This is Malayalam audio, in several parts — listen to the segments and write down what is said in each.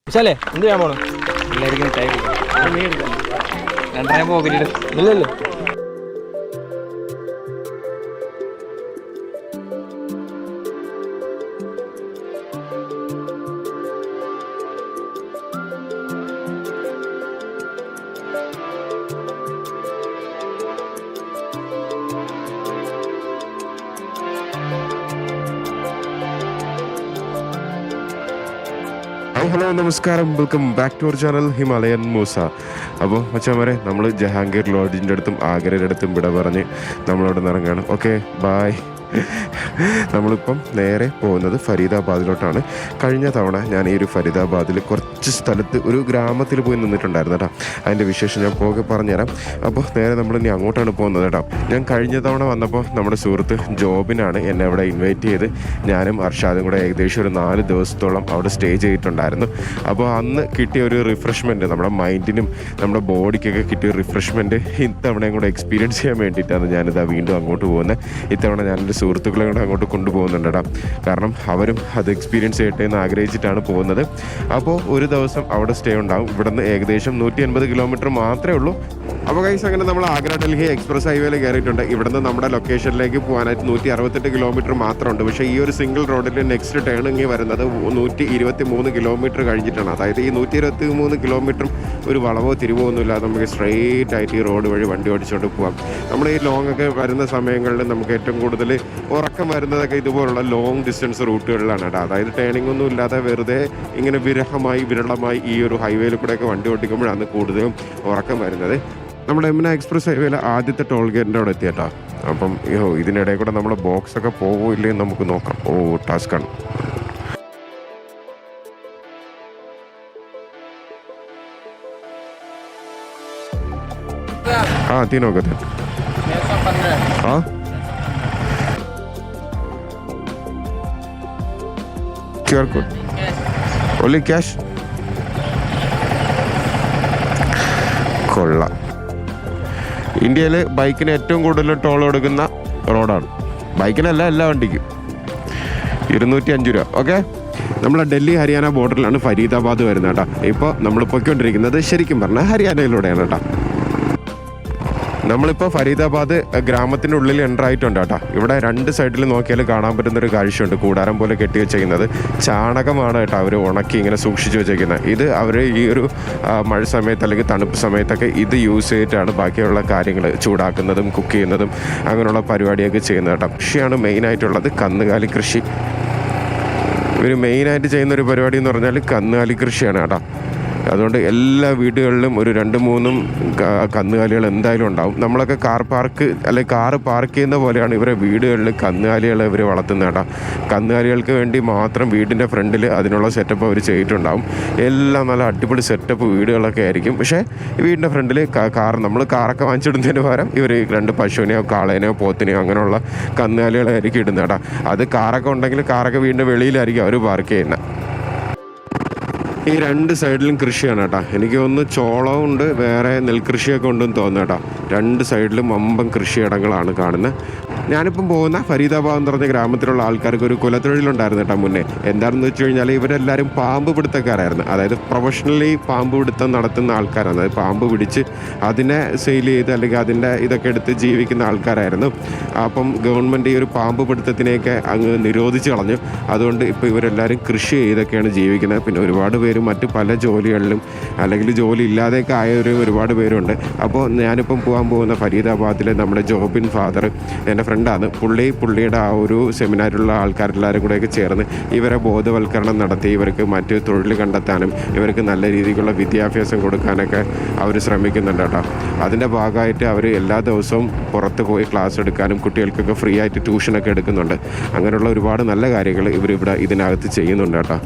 വിശാലേ എന്ത് ചെയ്യാൻ പോണം? എല്ലാവർക്കും ടൈം 2.5 പോകില്ല. ഇല്ലല്ലോ. ഹലോ നമസ്കാരം, welcome back to our channel Himalayan Moosa. അപ്പോൾ മച്ചാമാരെ, നമ്മൾ ജഹാംഗീർ ലോഡ്ജിൻ്റെ അടുത്തും ആഗ്രയുടെ അടുത്തും വിട പറഞ്ഞ് നമ്മളവിടെ നിന്ന് ഇറങ്ങുകയാണ്. Okay, bye. നമ്മളിപ്പം നേരെ പോകുന്നത് ഫരീദാബാദിലോട്ടാണ്. കഴിഞ്ഞ തവണ ഞാൻ ഈ ഒരു ഫരീദാബാദിൽ കുറച്ച് സ്ഥലത്ത് ഒരു ഗ്രാമത്തിൽ പോയി നിന്നിട്ടുണ്ടായിരുന്നു കേട്ടോ. അതിൻ്റെ വിശേഷം ഞാൻ പോകെ പറഞ്ഞുതരാം. അപ്പോൾ നേരെ നമ്മൾ ഇനി അങ്ങോട്ടാണ് പോകുന്നത് കേട്ടോ. ഞാൻ കഴിഞ്ഞ തവണ വന്നപ്പോൾ നമ്മുടെ സുഹൃത്ത് ജോബിനാണ് എന്നെ അവിടെ ഇൻവൈറ്റ് ചെയ്ത് ഞാനും അർഷാദും കൂടെ ഏകദേശം ഒരു 4 ദിവസത്തോളം അവിടെ സ്റ്റേ ചെയ്തിട്ടുണ്ടായിരുന്നു. അപ്പോൾ അന്ന് കിട്ടിയ ഒരു റിഫ്രഷ്മെൻറ്റ്, നമ്മുടെ മൈൻഡിനും നമ്മുടെ ബോഡിക്കൊക്കെ കിട്ടിയ റിഫ്രഷ്മെൻറ്റ് ഇത്തവണയും കൂടെ എക്സ്പീരിയൻസ് ചെയ്യാൻ വേണ്ടിയിട്ടാണ് ഞാനിതാ വീണ്ടും അങ്ങോട്ട് പോകുന്നത്. ഇത്തവണ ഞാനെൻ്റെ സുഹൃത്തുക്കളെ കൂടെ അങ്ങോട്ട് കൊണ്ടുപോകുന്നുണ്ടാ. കാരണം അവരും അത് എക്സ്പീരിയൻസ് ചെയ്യട്ടെ എന്ന് ആഗ്രഹിച്ചിട്ടാണ് പോകുന്നത്. അപ്പോൾ ഒരു ദിവസം അവിടെ സ്റ്റേ ഉണ്ടാകും. ഇവിടുന്ന് ഏകദേശം 180 കിലോമീറ്റർ മാത്രമേ ഉള്ളൂ. അപ്പോൾ ഗൈസ്, അങ്ങനെ നമ്മൾ ആഗ്ര ഡൽഹി എക്സ്പ്രസ് ഹൈവേയിൽ കയറിയിട്ടുണ്ട്. ഇവിടുന്ന് നമ്മുടെ ലൊക്കേഷനിലേക്ക് പോകാനായിട്ട് 168 കിലോമീറ്റർ മാത്രമുണ്ട്. പക്ഷേ ഈ ഒരു സിംഗിൾ റോഡിൽ നെക്സ്റ്റ് ടേണിങ് വരുന്നത് 123 കിലോമീറ്റർ കഴിഞ്ഞിട്ടാണ്. അതായത് ഈ 123 കിലോമീറ്ററും ഒരു വളവോ തിരിവോ ഒന്നുമില്ലാതെ നമുക്ക് സ്ട്രെയിറ്റ് ആയിട്ട് ഈ റോഡ് വഴി വണ്ടി ഓടിച്ചുകൊണ്ട് പോകാം. നമ്മൾ ഈ ലോങ് ഒക്കെ വരുന്ന സമയങ്ങളിൽ നമുക്ക് ഏറ്റവും കൂടുതൽ ഉറക്കം വരുന്നതൊക്കെ ഇതുപോലുള്ള ലോങ് ഡിസ്റ്റൻസ് റൂട്ടുകളിലാണ് കേട്ടോ. അതായത് ടേണിംഗ് ഒന്നും ഇല്ലാതെ വെറുതെ ഇങ്ങനെ വിരളമായി ഈ ഒരു ഹൈവേയിൽ കൂടെയൊക്കെ വണ്ടി ഓടിക്കുമ്പോഴാണ് കൂടുതലും ഉറക്കം വരുന്നത്. നമ്മുടെ യമുന എക്സ്പ്രസ് ഹൈവേയിൽ ആദ്യത്തെ ടോൾ ഗേറ്റിൻ്റെ അവിടെ എത്തിയേട്ടാ. അപ്പം ഇതിനിടയിൽ കൂടെ നമ്മുടെ ബോക്സ് ഒക്കെ പോവില്ലേ എന്ന് നമുക്ക് നോക്കാം. ടാസ്ക്കാണ്. हाँ, तीनों का थे। हाँ, QR कोड ओनली कैश. കൊള്ളാം. ഇന്ത്യയിൽ ബൈക്കിന് ഏറ്റവും കൂടുതൽ ടോൾ കൊടുക്കുന്ന റോഡാണ്. ബൈക്കിനല്ല, എല്ലാ വണ്ടിക്കും 205 രൂപ. ഓക്കെ, നമ്മൾ ഡൽഹി ഹരിയാന ബോർഡറിലാണ് ഫരീദാബാദ് വരുന്നത് കേട്ടോ. ഇപ്പോൾ നമ്മൾ പൊയ്ക്കൊണ്ടിരിക്കുന്നത് ശരിക്കും പറഞ്ഞാൽ ഹരിയാനയിലൂടെയാണ് കേട്ടോ. നമ്മളിപ്പോൾ ഫരീദാബാദ് ഗ്രാമത്തിൻ്റെ ഉള്ളിൽ എൻ്റർ ആയിട്ടുണ്ട് കേട്ടോ. ഇവിടെ 2 സൈഡിൽ നോക്കിയാൽ കാണാൻ പറ്റുന്നൊരു കാഴ്ചയുണ്ട്. കൂടാരം പോലെ കെട്ടി വെച്ചിരിക്കുന്നത് ചാണകമാണ് കേട്ടോ. അവർ ഉണക്കി ഇങ്ങനെ സൂക്ഷിച്ച് വെച്ചേക്കുന്നത്. ഇത് അവർ ഈ ഒരു മഴ സമയത്ത് അല്ലെങ്കിൽ തണുപ്പ് സമയത്തൊക്കെ ഇത് യൂസ് ചെയ്തിട്ടാണ് ബാക്കിയുള്ള കാര്യങ്ങൾ ചൂടാക്കുന്നതും കുക്ക് ചെയ്യുന്നതും അങ്ങനെയുള്ള പരിപാടിയൊക്കെ ചെയ്യുന്നത് കേട്ടോ. കൃഷിയാണ് മെയിനായിട്ടുള്ളത്, കന്നുകാലി കൃഷി. ഇവർ മെയിനായിട്ട് ചെയ്യുന്നൊരു പരിപാടി എന്ന് പറഞ്ഞാൽ കന്നുകാലി കൃഷിയാണ് കേട്ടോ. അതുകൊണ്ട് എല്ലാ വീടുകളിലും ഒരു 2-3 കന്നുകാലികൾ എന്തായാലും ഉണ്ടാവും. നമ്മളൊക്കെ കാർ പാർക്ക് അല്ലെങ്കിൽ കാറ് പാർക്ക് ചെയ്യുന്ന പോലെയാണ് ഇവരെ വീടുകളിൽ കന്നുകാലികളെ ഇവർ വളർത്തുന്നത് കേട്ടോ. കന്നുകാലികൾക്ക് വേണ്ടി മാത്രം വീടിൻ്റെ ഫ്രണ്ടിൽ അതിനുള്ള സെറ്റപ്പ് അവർ ചെയ്തിട്ടുണ്ടാവും. എല്ലാം നല്ല അടിപൊളി സെറ്റപ്പ് വീടുകളൊക്കെ ആയിരിക്കും. പക്ഷേ വീടിൻ്റെ ഫ്രണ്ടിൽ നമ്മൾ കാറൊക്കെ വാങ്ങിച്ചിടുന്നതിന് പകരം ഇവർ 2 പശുവിനെയോ കാളേനെയോ പോത്തിനെയോ അങ്ങനെയുള്ള കന്നുകാലികളായിരിക്കും ഇടുന്നത് കേട്ടോ. അത് കാറൊക്കെ ഉണ്ടെങ്കിൽ കാറൊക്കെ വീടിൻ്റെ വെളിയിലായിരിക്കും അവർ പാർക്ക് ചെയ്യുന്നത്. ഈ 2 സൈഡിലും കൃഷിയാണ് കേട്ടോ. എനിക്ക് തോന്നുന്നു ചോളവും ഉണ്ട്, വേറെ നെൽകൃഷിയൊക്കെ ഉണ്ടെന്ന് തോന്നുന്നു കേട്ടോ. 2 സൈഡിലും വമ്പൻ കൃഷിയിടങ്ങളാണ് കാണുന്നത്. ഞാനിപ്പം പോകുന്ന ഫരീദാബാദ് എന്ന് പറഞ്ഞ ഗ്രാമത്തിലുള്ള ആൾക്കാർക്ക് ഒരു കുലത്തൊഴിലുണ്ടായിരുന്നു കേട്ടോ മുന്നേ. എന്താണെന്ന് വെച്ച് കഴിഞ്ഞാൽ ഇവരെല്ലാവരും പാമ്പ് പിടുത്തക്കാരായിരുന്നു. അതായത് പ്രൊഫഷണലി പാമ്പ് പിടുത്തം നടത്തുന്ന ആൾക്കാരാണ്. അതായത് പാമ്പ് പിടിച്ച് അതിനെ സെയിൽ ചെയ്ത് അല്ലെങ്കിൽ അതിൻ്റെ ഇതൊക്കെ എടുത്ത് ജീവിക്കുന്ന ആൾക്കാരായിരുന്നു. അപ്പം ഗവൺമെൻറ് ഈ ഒരു പാമ്പ് പിടുത്തത്തിനെയൊക്കെ അങ്ങ് നിരോധിച്ച് കളഞ്ഞു. അതുകൊണ്ട് ഇപ്പോൾ ഇവരെല്ലാവരും കൃഷി ചെയ്തൊക്കെയാണ് ജീവിക്കുന്നത്. പിന്നെ ഒരുപാട് പേര് മറ്റ് പല ജോലികളിലും അല്ലെങ്കിൽ ജോലി ഇല്ലാതെയൊക്കെ ആയവർ ഒരുപാട് പേരുണ്ട്. അപ്പോൾ ഞാനിപ്പം പോകാൻ പോകുന്ന ഫരീദാബാദിലെ നമ്മുടെ ജോബിൻ ഫാദർ എൻ്റെ ഫ്രണ്ടാണ്. പുള്ളിയുടെ ആ ഒരു സെമിനാറിലുള്ള ആൾക്കാരെല്ലാവരും കൂടെയൊക്കെ ചേർന്ന് ഇവരെ ബോധവൽക്കരണം നടത്തി ഇവർക്ക് മറ്റ് തൊഴിൽ കണ്ടെത്താനും ഇവർക്ക് നല്ല രീതിക്കുള്ള വിദ്യാഭ്യാസം കൊടുക്കാനൊക്കെ അവർ ശ്രമിക്കുന്നുണ്ട് കേട്ടോ. അതിൻ്റെ ഭാഗമായിട്ട് അവർ എല്ലാ ദിവസവും പുറത്ത് പോയി ക്ലാസ് എടുക്കാനും കുട്ടികൾക്കൊക്കെ ഫ്രീ ആയിട്ട് ട്യൂഷനൊക്കെ എടുക്കുന്നുണ്ട്. അങ്ങനെയുള്ള ഒരുപാട് നല്ല കാര്യങ്ങൾ ഇവരിവിടെ ഇതിനകത്ത് ചെയ്യുന്നുണ്ട് കേട്ടോ.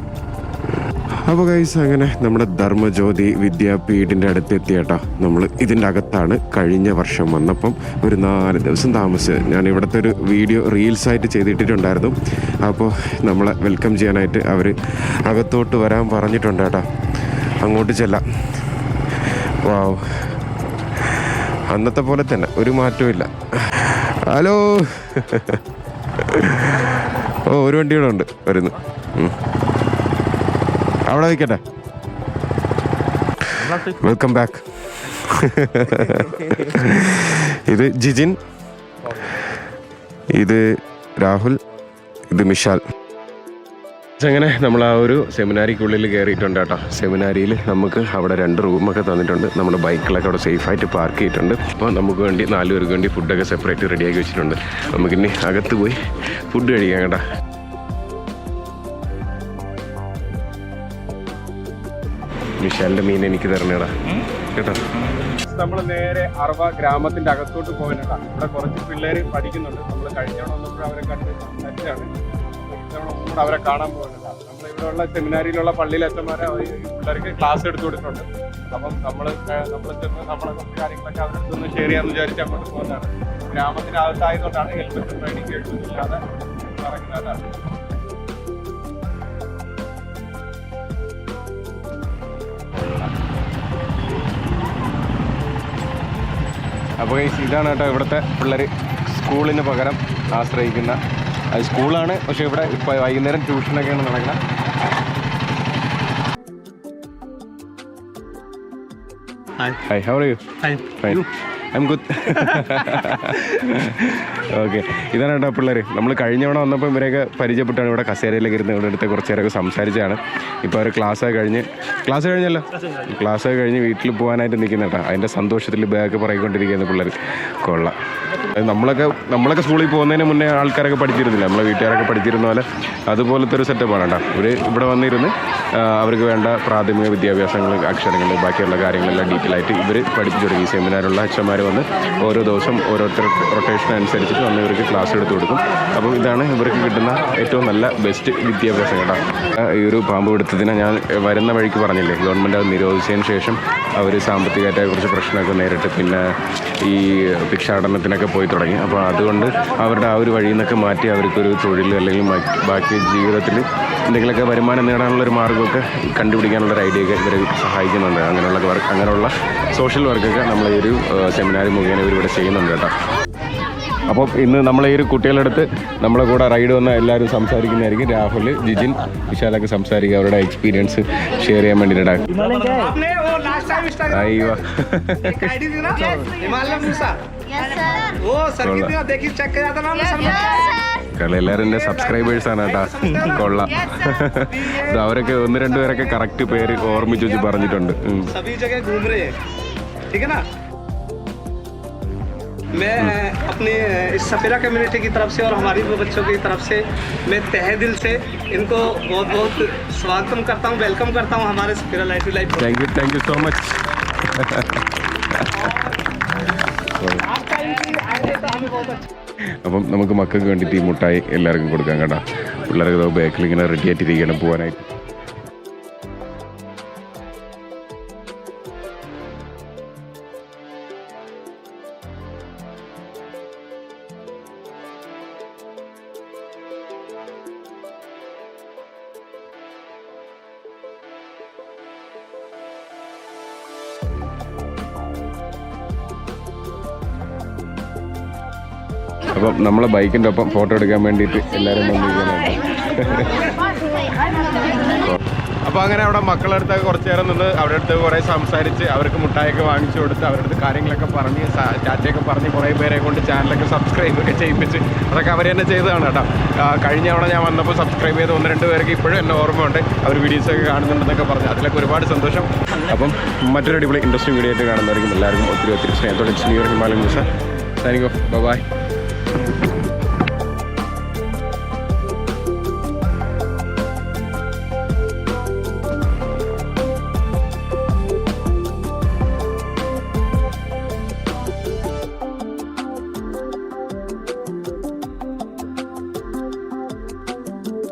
അപ്പോൾ ഗൈസ്, അങ്ങനെ നമ്മുടെ ധർമ്മജ്യോതി വിദ്യാപീഠിൻ്റെ അടുത്തെത്തി കേട്ടോ. നമ്മൾ ഇതിൻ്റെ അകത്താണ് കഴിഞ്ഞ വർഷം വന്നപ്പം ഒരു 4 ദിവസം താമസിച്ചത്. ഞാൻ ഇവിടുത്തെ ഒരു വീഡിയോ റീൽസായിട്ട് ചെയ്തിട്ടിട്ടുണ്ടായിരുന്നു. അപ്പോൾ നമ്മളെ വെൽക്കം ചെയ്യാനായിട്ട് അവർ അകത്തോട്ട് വരാൻ പറഞ്ഞിട്ടുണ്ട് കേട്ടോ. അങ്ങോട്ട് ചെല്ലാം. വാവ്, അന്നത്തെ പോലെ തന്നെ ഒരു മാറ്റവും ഇല്ല. ഹലോ. ഒരു വണ്ടി കൂടെ ഉണ്ട് വരുന്നു. അവിടെ വയ്ക്കട്ടെ. Welcome back. ഇത് ജിജിൻ, ഇത് രാഹുൽ, ഇത് മിഷാൽ. അങ്ങനെ നമ്മൾ ആ ഒരു സെമിനാരിക്കുള്ളിൽ കയറിയിട്ടുണ്ട് കേട്ടോ. സെമിനാരിയിൽ നമുക്ക് അവിടെ 2 റൂമൊക്കെ തന്നിട്ടുണ്ട്. നമ്മുടെ ബൈക്കുകളൊക്കെ അവിടെ സേഫായിട്ട് പാർക്ക് ചെയ്തിട്ടുണ്ട്. അപ്പോൾ നമുക്ക് വേണ്ടി 4 പേർക്ക് വേണ്ടി ഫുഡൊക്കെ സെപ്പറേറ്റ് റെഡിയാക്കി വെച്ചിട്ടുണ്ട്. നമുക്കിനി അകത്ത് പോയി ഫുഡ് കഴിക്കാം കേട്ടോ. മിഷാലിൻ്റെ മീൻ എനിക്ക് തരണേടാ കേട്ടോ. നമ്മൾ നേരെ അർവ ഗ്രാമത്തിൻ്റെ അകത്തോട്ട് പോകാനാണ്. ഇവിടെ കുറച്ച് പിള്ളേർ പഠിക്കുന്നുണ്ട്. നമ്മൾ കഴിഞ്ഞോടെ വന്നപ്പോൾ അവരെ കണ്ട് സംസാരിച്ചാണ്. കൂടെ അവരെ കാണാൻ പോകുന്നുണ്ട്. നമ്മളിവിടെയുള്ള സെമിനാരിയിലുള്ള പള്ളിയിലെ അച്ഛന്മാരെ പിള്ളേർക്ക് ക്ലാസ് എടുത്തു കൊടുക്കുന്നുണ്ട്. അപ്പം നമ്മൾ ചെന്ന് നമ്മളെ കുറച്ച് കാര്യങ്ങളൊക്കെ അവരടുത്തൊന്ന് ഷെയർ ചെയ്യാമെന്ന് വിചാരിച്ച് അങ്ങോട്ട് പോകുന്നതാണ്. ഗ്രാമത്തിനകത്തായതുകൊണ്ടാണ് ഹെൽമെറ്റും ട്രെയിനിങ് കേൾക്കും ഇല്ലാതെ പറയുന്നതാണ്. അപ്പോൾ ഇതാണ് കേട്ടോ ഇവിടുത്തെ പിള്ളേർ സ്കൂളിന് പകരം ആശ്രയിക്കുന്ന. അത് സ്കൂളാണ്, പക്ഷേ ഇവിടെ ഇപ്പോൾ വൈകുന്നേരം ട്യൂഷനൊക്കെയാണ് നടക്കുന്നത്. Hi, how are you? Fine. Fine. I'm good. Okay, ഇതാണ് കേട്ടോ പിള്ളേർ. നമ്മൾ കഴിഞ്ഞ തവണ വന്നപ്പോൾ ഇവരെയൊക്കെ പരിചയപ്പെട്ടാണ് ഇവിടെ കസേരയിലേക്ക് ഇരുന്ന് ഇവിടെ അടുത്ത് കുറച്ച് നേരമൊക്കെ സംസാരിച്ചാണ്. ഇപ്പോൾ അവർ ക്ലാസ് കഴിഞ്ഞല്ലോ. ക്ലാസ്സൊക്കെ കഴിഞ്ഞ് വീട്ടിൽ പോകാനായിട്ട് നിൽക്കുന്ന കേട്ടോ. അതിൻ്റെ സന്തോഷത്തിൽ ബാഗ് പറയിക്കൊണ്ടിരിക്കുന്ന പിള്ളേർ. കൊള്ളാം. നമ്മളൊക്കെ സ്കൂളിൽ പോകുന്നതിന് മുന്നേ ആൾക്കാരൊക്കെ പഠിച്ചിരുന്നില്ല, നമ്മളെ വീട്ടുകാരൊക്കെ പഠിച്ചിരുന്ന പോലെ അതുപോലത്തെ ഒരു സെറ്റപ്പാണ് കേട്ടോ. ഇവർ ഇവിടെ വന്നിരുന്ന് അവർക്ക് വേണ്ട പ്രാഥമിക വിദ്യാഭ്യാസങ്ങൾ, അക്ഷരങ്ങൾ, ബാക്കിയുള്ള കാര്യങ്ങളെല്ലാം ഡീറ്റെയിൽ ആയിട്ട് ഇവർ പഠിപ്പിച്ചു കൊടുക്കും. ഈ സെമിനാറുള്ള അച്ഛന്മാർ വന്ന് ഓരോ ദിവസം ഓരോരുത്തർ റൊട്ടേഷൻ അനുസരിച്ചിട്ട് വന്ന് ഇവർക്ക് ക്ലാസ് എടുത്ത് കൊടുക്കും. അപ്പോൾ ഇതാണ് ഇവർക്ക് കിട്ടുന്ന ഏറ്റവും നല്ല ബെസ്റ്റ് വിദ്യാഭ്യാസം കേട്ടോ. ഈ ഒരു പാമ്പ് പിടുത്തത്തിന് ഞാൻ വരുന്ന വഴിക്ക് പറഞ്ഞില്ലേ, ഗവൺമെൻറ് അത് നിരോധിച്ചതിന് ശേഷം അവർ സാമ്പത്തികമായിട്ട് കുറച്ച് പ്രശ്നമൊക്കെ നേരിട്ട് പിന്നെ ഈ ഭിക്ഷാടനത്തിനൊക്കെ പോയി തുടങ്ങി. അപ്പോൾ അതുകൊണ്ട് അവരുടെ ആ ഒരു വഴിയിൽ നിന്നൊക്കെ മാറ്റി അവർക്കൊരു തൊഴിൽ അല്ലെങ്കിൽ ബാക്കി ജീവിതത്തിൽ എന്തെങ്കിലുമൊക്കെ വരുമാനം നേടാനുള്ളൊരു മാർഗ്ഗമൊക്കെ കണ്ടുപിടിക്കാനുള്ളൊരു ഐഡിയ ഒക്കെ ഇവരെ സഹായിക്കുന്നുണ്ട്. അങ്ങനെയുള്ള സോഷ്യൽ വർക്കൊക്കെ നമ്മൾ ഈ ഒരു സെമിനാർ മുഖേന ഇവരിവിടെ ചെയ്യുന്നുണ്ട് കേട്ടോ. അപ്പോൾ ഇന്ന് നമ്മളെ ഈ ഒരു കുട്ടികളെടുത്ത് നമ്മളെ കൂടെ റൈഡ് വന്ന എല്ലാവരും സംസാരിക്കുന്നതായിരിക്കും. രാഹുൽ, ജിജിൻ, വിശാലൊക്കെ സംസാരിക്കുക, അവരുടെ എക്സ്പീരിയൻസ് ഷെയർ ചെയ്യാൻ വേണ്ടിയിട്ടാണ്. അയ്യോ, എല്ലാവരും എൻ്റെ സബ്സ്ക്രൈബേഴ്സാണ് കേട്ടോ. കൊള്ളാം. അവരൊക്കെ 1-2 പേരൊക്കെ കറക്റ്റ് പേര് ഓർമ്മിച്ച് വെച്ച് പറഞ്ഞിട്ടുണ്ട്. मैं अपनी इस सपेरा कम्युनिटी की तरफ से और हमारी बच्चों की तरफ से मैं तहे दिल से इनको बहुत बहुत स्वागत करता हूँ, वेलकम करता हूँ हमारे सपेरा life to life. Thank you so much. അപ്പം നമുക്ക് മക്കൾക്ക് വേണ്ടിയിട്ട് ഈ മുട്ടായി എല്ലാവർക്കും കൊടുക്കാം കേട്ടോ. പിള്ളേർക്ക് ബാക്കിൽ ഇങ്ങനെ റെഡി ആയിട്ടിരിക്കണം പോകാനായിട്ട്. അപ്പം നമ്മളെ ബൈക്കിൻ്റെ ഒപ്പം ഫോട്ടോ എടുക്കാൻ വേണ്ടിയിട്ട് എല്ലാവരും വന്നിരിക്കുകയാണ്. അപ്പോൾ അങ്ങനെ അവിടെ മക്കളുടെ അടുത്തൊക്കെ കുറച്ച് നേരം നിന്ന് അവരുടെ അടുത്ത് കുറേ സംസാരിച്ച് അവർക്ക് മുട്ടായൊക്കെ വാങ്ങിച്ചു കൊടുത്ത് അവരുടെ അടുത്ത് കാര്യങ്ങളൊക്കെ പറഞ്ഞ് ചാറ്റയൊക്കെ പറഞ്ഞ് കുറേ പേരെ കൊണ്ട് ചാനലൊക്കെ സബ്സ്ക്രൈബൊക്കെ ചെയ്യിപ്പിച്ച് അതൊക്കെ അവർ തന്നെ ചെയ്തതാണ് കേട്ടോ. കഴിഞ്ഞ തവണ ഞാൻ വന്നപ്പോൾ സബ്സ്ക്രൈബ് ചെയ്ത് 1-2 പേർക്ക് ഇപ്പോഴും എന്നെ ഓർമ്മയുണ്ട്. അവർ വീഡിയോസൊക്കെ കാണുന്നുണ്ടെന്നൊക്കെ പറഞ്ഞു. അതിലൊക്കെ ഒരുപാട് സന്തോഷം. അപ്പം മറ്റൊരു അടിപൊളി ഇൻട്രസ്റ്റിംഗ് വീഡിയോ ആയിട്ട് കാണുന്നതായിരിക്കും. എല്ലാവർക്കും ഒത്തിരി സ്നേഹത്തോടെ new year Himalayan news. Signing off. By.